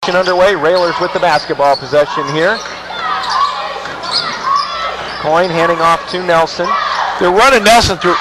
Underway. Railers with the basketball possession here. Coyne handing off to Nelson. They're running Nelson through.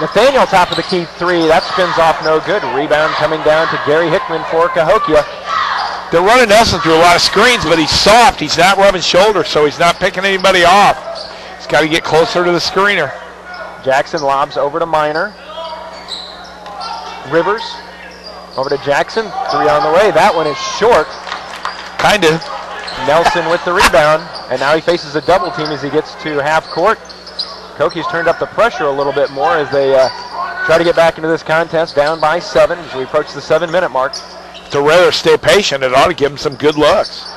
Nathaniel, top of the key three. That spins off no good. Rebound coming down to Gary Hickman for Cahokia. They're running Nelson through a lot of screens, but he's soft. He's not rubbing shoulders, so he's not picking anybody off. He's got to get closer to the screener. Jackson lobs over to Minor. Rivers over to Jackson. Three on the way. That one is short. Kind of. Nelson with the rebound, and now he faces a double team as he gets to half court. Cahokia's turned up the pressure a little bit more as they try to get back into this contest, down by 7 as we approach the 7-minute mark. If the Railers stay patient, it ought to give them some good looks.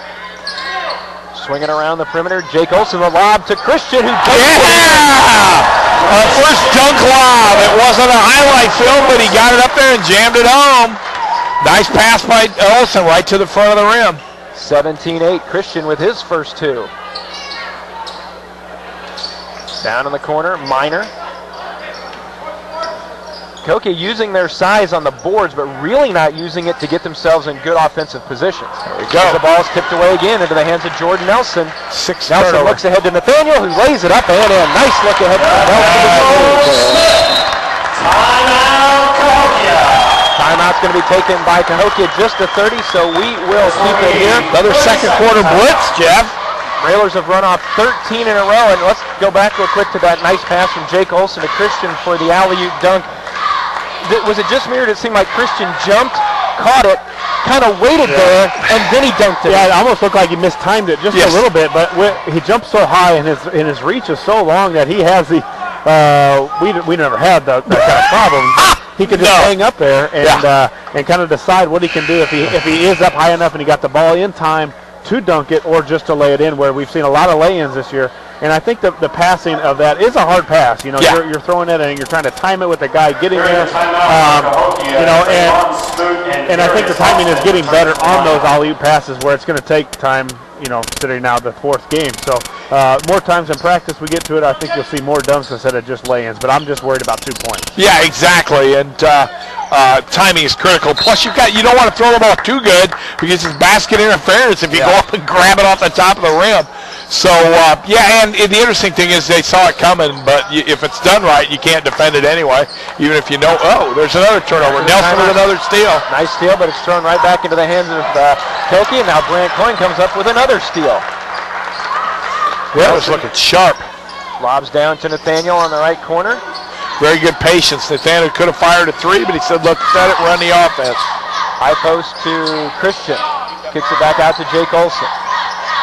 Swinging around the perimeter, Jake Olson, the lob to Christian, who first dunk lob. It wasn't a highlight film, but he got it up there and jammed it home. Nice pass by Olson right to the front of the rim. 17-8, Christian with his first two. Down in the corner, Minor. Cahokia using their size on the boards, but really not using it to get themselves in good offensive positions. There we go. The ball's tipped away again into the hands of Jordan Nelson. Nelson looks ahead to Nathaniel, who lays it up and in. Nice look ahead to Nelson. Timeout, Cahokia. Timeout's going to be taken by Cahokia, just a 30, so we will keep it here. Another second quarter blitz, Jeff. Railers have run off 13 in a row, and let's go back real quick to that nice pass from Jake Olson to Christian for the alley-oop dunk. Was it just me, or did it seem like Christian jumped, caught it, kind of waited there, and then he dunked it? Yeah, it almost looked like he mistimed it just a little bit, but he jumped so high and his reach is so long that he has the, we never had that kind of problem. He could just hang up there and kind of decide what he can do if he is up high enough and he got the ball in time to dunk it or just to lay it in, where we've seen a lot of lay-ins this year. And I think the passing of that is a hard pass. You know, you're throwing it and you're trying to time it with the guy getting there. You know, and I think the timing is getting better on those alley-oop passes, where it's going to take time. You know, considering now the 4th game. So more times in practice we get to it, I think you'll see more dunks instead of just lay-ins. But I'm just worried about 2 points. Yeah, exactly. And timing is critical. Plus, you don't want to throw the ball too good because it's basket interference if you go up and grab it off the top of the rim. So, and the interesting thing is they saw it coming, but if it's done right, you can't defend it anyway, even if you know, there's another turnover. Nelson with another steal. Nice steal, but it's thrown right back into the hands of Cahokia. Now Brant Coyne comes up with another steal. That was looking sharp. Lobs down to Nathaniel on the right corner. Very good patience. Nathaniel could have fired a 3, but he said, look, set it, run the offense. High post to Christian. Kicks it back out to Jake Olson.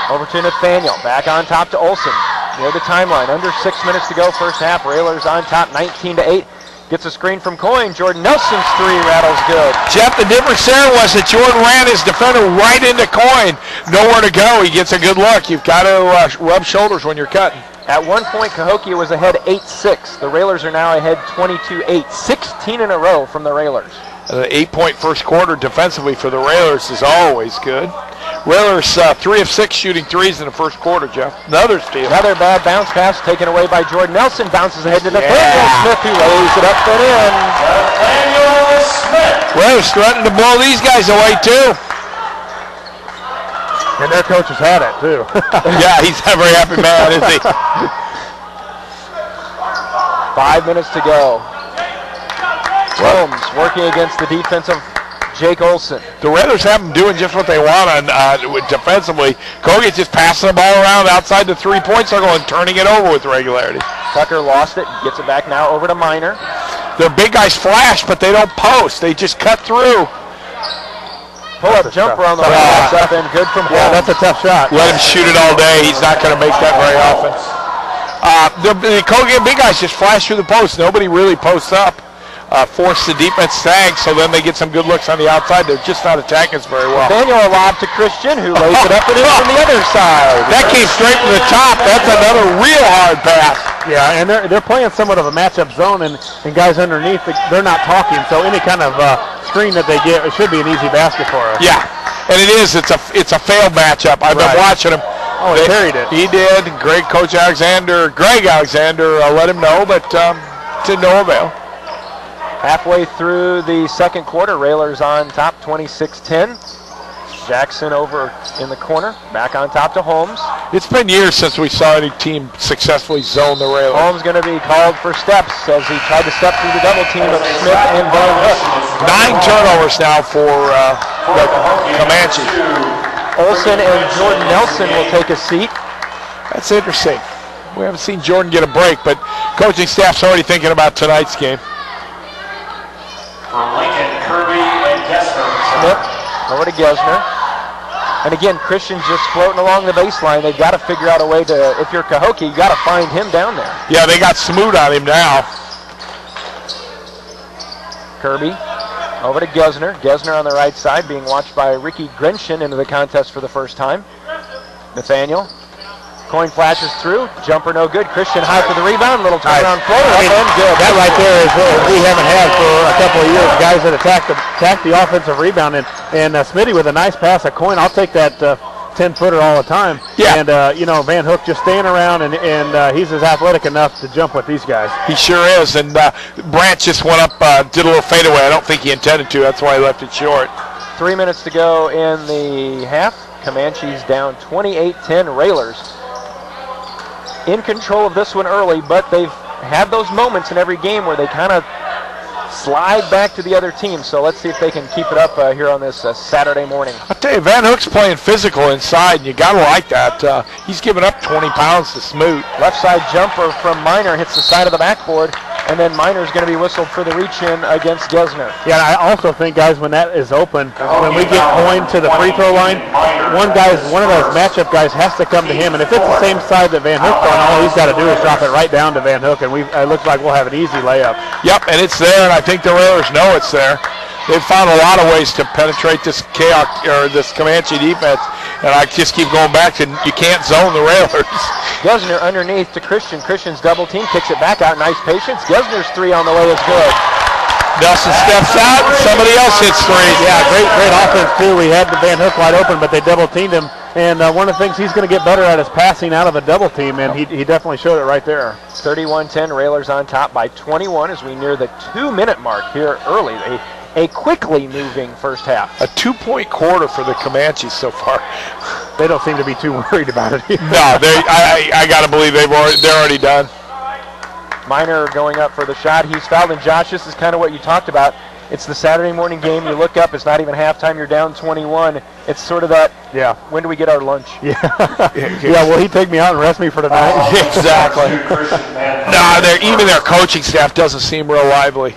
Over to Nathaniel. Back on top to Olson. Near the timeline. Under 6 minutes to go first half. Railers on top 19-8. Gets a screen from Coyne. Jordan Nelson's 3 rattles good. Jeff, the difference there was that Jordan ran his defender right into Coyne. Nowhere to go. He gets a good look. You've got to rub shoulders when you're cutting. At one point, Cahokia was ahead 8-6. The Railers are now ahead 22-8. 16 in a row from the Railers. The 8-point first quarter defensively for the Railers is always good. Railers 3 of 6 shooting threes in the first quarter, Jeff. Another steal. Another bad bounce pass taken away by Jordan Nelson. Bounces ahead to Nathaniel Smith, who lays it up and in. Nathaniel Smith. Railers threatening to blow these guys away, too. And their coach has had it, too. Yeah, he's a very happy man, isn't he? 5 minutes to go. Holmes working against the defense of Jake Olson. The Raiders have them doing just what they want defensively. Cogie's just passing the ball around outside the 3-point circle and turning it over with regularity. Tucker lost it, gets it back now over to Minor. Their big guys flash, but they don't post. They just cut through. Pull-up jumper on the way. That's up and good from Holmes. Yeah, that's a tough shot. Let him shoot it all day. He's not going to make that very often. The Cogie big guys just flash through the post. Nobody really posts up. Force the defense sag, so then they get some good looks on the outside. They're just not attacking us very well. Daniel a lob to Christian, who lays it up and in from the other side. That came straight from the top. That's another real hard pass. Yeah, and they're playing somewhat of a matchup zone, and guys underneath, they're not talking, so any kind of screen that they get, it should be an easy basket for us. Yeah, and it is. It's a failed matchup. I've been watching him. Oh, he carried it. He did. Greg Alexander let him know, but to no avail. Halfway through the second quarter, Railers on top 26-10. Jackson over in the corner. Back on top to Holmes. It's been years since we saw any team successfully zone the Railers. Holmes going to be called for steps as he tried to step through the double team of Smith and Van Hook. 9 turnovers now for the Comanches. Olson and Jordan Nelson will take a seat. That's interesting. We haven't seen Jordan get a break, but coaching staff's already thinking about tonight's game. For Lincoln, Kirby, and Gesner. Smith over to Gesner. And again, Christian's just floating along the baseline. They've got to figure out a way to, if you're Cahokia, you got to find him down there. Yeah, they got Smoot on him now. Kirby over to Gesner. Gesner on the right side being watched by Ricky Grenshin into the contest for the first time. Nathaniel. Coin flashes through. Jumper no good. Christian high for the rebound. Little turnaround floater. Up and good. That right there is what we haven't had for a couple of years. Guys that attack the offensive rebound. And Smitty with a nice pass. A Coin, I'll take that 10-footer all the time. Yeah. And, Van Hook just staying around, and he's as athletic enough to jump with these guys. He sure is. And Brandt just went up, did a little fadeaway. I don't think he intended to. That's why he left it short. 3 minutes to go in the half. Comanches down 28-10. Railers in control of this one early, but they've had those moments in every game where they kind of slide back to the other team. So let's see if they can keep it up here on this Saturday morning. I'll tell you, Van Hook's playing physical inside, and you got to like that. He's giving up 20 pounds to Smoot. Left side jumper from Minor hits the side of the backboard, and then Minor's going to be whistled for the reach-in against Gesner. Yeah, and I also think, guys, when that is open, when we get Coin to the free throw line, one of those matchup guys has to come to him, and if it's the same side that Van Hook's on, all he's got to do is drop it right down to Van Hook, and it looks like we'll have an easy layup. Yep, and it's there, and I think the Railers know it's there. They've found a lot of ways to penetrate this this Comanche defense, and I just keep going back to you can't zone the Railers. Gesner underneath to Christian. Christian's double team, kicks it back out. Nice patience. Gesner's three on the way is good. Nelson steps out, somebody else hits three. Yeah, great offense too. We had the Van Hook wide open, but they double teamed him. And one of the things he's going to get better at is passing out of a double team, and he definitely showed it right there. 31-10, Railers on top by 21 as we near the 2-minute mark here early. A quickly moving first half. A 2-point quarter for the Comanches so far. They don't seem to be too worried about it. No, I got to believe they're already done. Minor going up for the shot. He's fouled, and Josh, this is kind of what you talked about. It's the Saturday morning game. You look up, it's not even halftime. You're down 21. It's sort of that, yeah, when do we get our lunch? Yeah, yeah, will he take me out and rest me for tonight? Exactly. No, even their coaching staff doesn't seem real lively.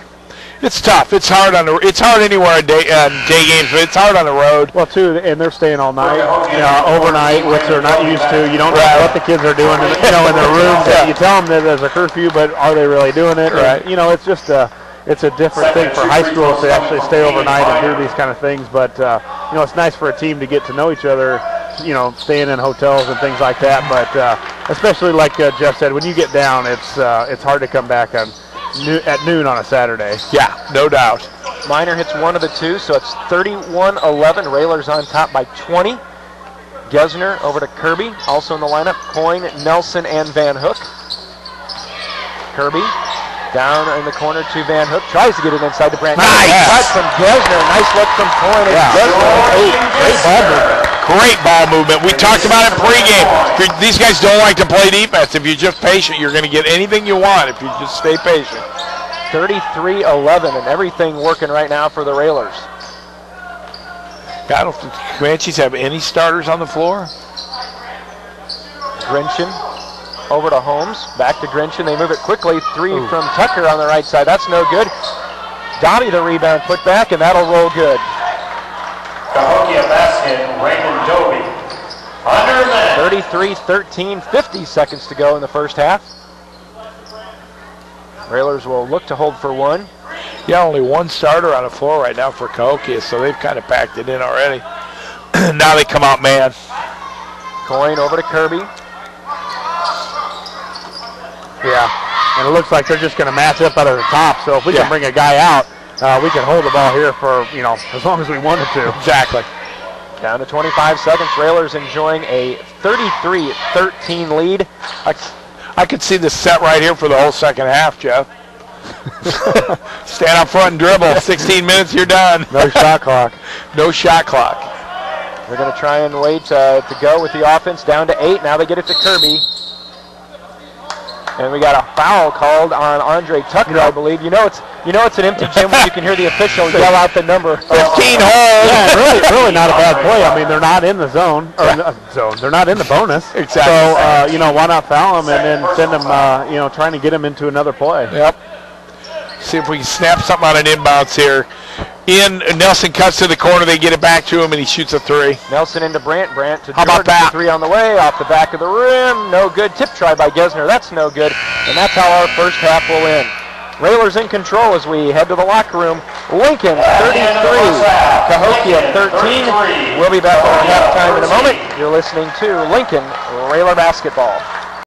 It's tough. It's hard anywhere in day games, but it's hard on the road. Well, too, and they're staying all night, overnight, which they're not used to. You don't know what the kids are doing, in their rooms. Yeah. You tell them that there's a curfew, but are they really doing it? Right. And, it's just it's a different thing for high schools to actually stay overnight and do these kind of things. But it's nice for a team to get to know each other. Staying in hotels and things like that. But especially like Jeff said, when you get down, it's hard to come back at noon on a Saturday. Yeah, no doubt. Minor hits one of the two, so it's 31-11. Railers on top by 20. Gesner over to Kirby, also in the lineup. Coin, Nelson, and Van Hook. Kirby down in the corner to Van Hook. Tries to get it inside the Brandt. Nice cut from Gesner. Nice look from Coin. Yeah. Great ball movement. Great ball movement. We talked about it pregame. These guys don't like to play defense. If you're just patient, you're going to get anything you want if you just stay patient. 33-11, and everything working right now for the Railers. I don't think the Comanches have any starters on the floor. Grinchin over to Holmes. Back to Grinchin. They move it quickly. Three from Tucker on the right side. That's no good. Dobby the rebound put back, and that'll roll good. Cahokia basket, Raymond Dobie. Under a minute. 33-13, 50 seconds to go in the first half. Railers will look to hold for one. Yeah, only one starter on the floor right now for Cahokia, so they've kind of packed it in already. Now they come out man. Coin over to Kirby. Yeah, and it looks like they're just going to match up out of the top. So if we can bring a guy out, we can hold the ball here for, as long as we wanted to. Exactly. Down to 25 seconds. Railers enjoying a 33-13 lead. I could see this set right here for the whole second half, Jeff. Stand up front and dribble. 16 minutes, you're done. No shot clock. No shot clock. They're going to try and wait to go with the offense down to 8. Now they get it to Kirby. And we got a foul called on Andre Tucker, I believe. You know it's an empty gym when you can hear the official yell out the number. 15 holes. Yeah, really not a bad play. I mean, they're not in the zone. They're not in the bonus. Exactly. So, why not foul them and then send them, trying to get them into another play. Yep. See if we can snap something on an inbounds here. Nelson cuts to the corner. They get it back to him, and he shoots a 3. Nelson into Brandt. Brandt to How about Jordan. that? 3 on the way, off the back of the rim. No good. Tip try by Gesner. That's no good. And that's how our first half will end. Railers in control as we head to the locker room. Lincoln 33, Cahokia 13. We'll be back on halftime in a moment. You're listening to Lincoln Railer Basketball.